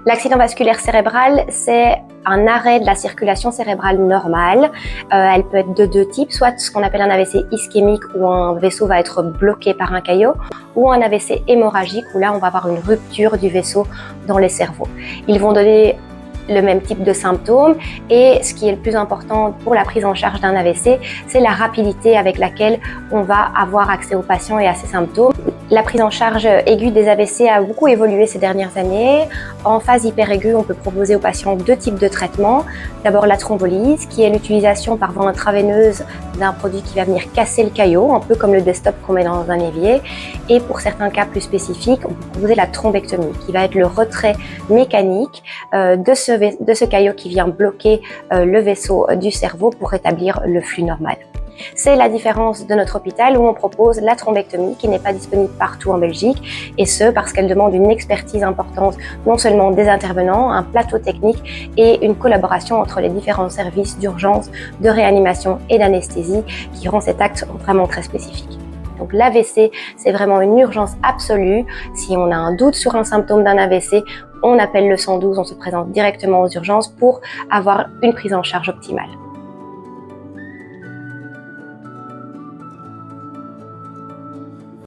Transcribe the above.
L'accident vasculaire cérébral, c'est un arrêt de la circulation cérébrale normale. Elle peut être de deux types, soit ce qu'on appelle un AVC ischémique où un vaisseau va être bloqué par un caillot, ou un AVC hémorragique où là on va avoir une rupture du vaisseau dans les cerveaux. Ils vont donner le même type de symptômes et ce qui est le plus important pour la prise en charge d'un AVC, c'est la rapidité avec laquelle on va avoir accès aux patients et à ces symptômes. La prise en charge aiguë des AVC a beaucoup évolué ces dernières années. En phase hyperaiguë, on peut proposer aux patients deux types de traitements. D'abord la thrombolyse, qui est l'utilisation par voie intraveineuse d'un produit qui va venir casser le caillot, un peu comme le Desktop qu'on met dans un évier. Et pour certains cas plus spécifiques, on peut proposer la thrombectomie, qui va être le retrait mécanique de ce caillot qui vient bloquer le vaisseau du cerveau pour rétablir le flux normal. C'est la différence de notre hôpital où on propose la thrombectomie qui n'est pas disponible partout en Belgique et ce parce qu'elle demande une expertise importante non seulement des intervenants, un plateau technique et une collaboration entre les différents services d'urgence, de réanimation et d'anesthésie qui rend cet acte vraiment très spécifique. Donc l'AVC, c'est vraiment une urgence absolue. Si on a un doute sur un symptôme d'un AVC, on appelle le 112, on se présente directement aux urgences pour avoir une prise en charge optimale.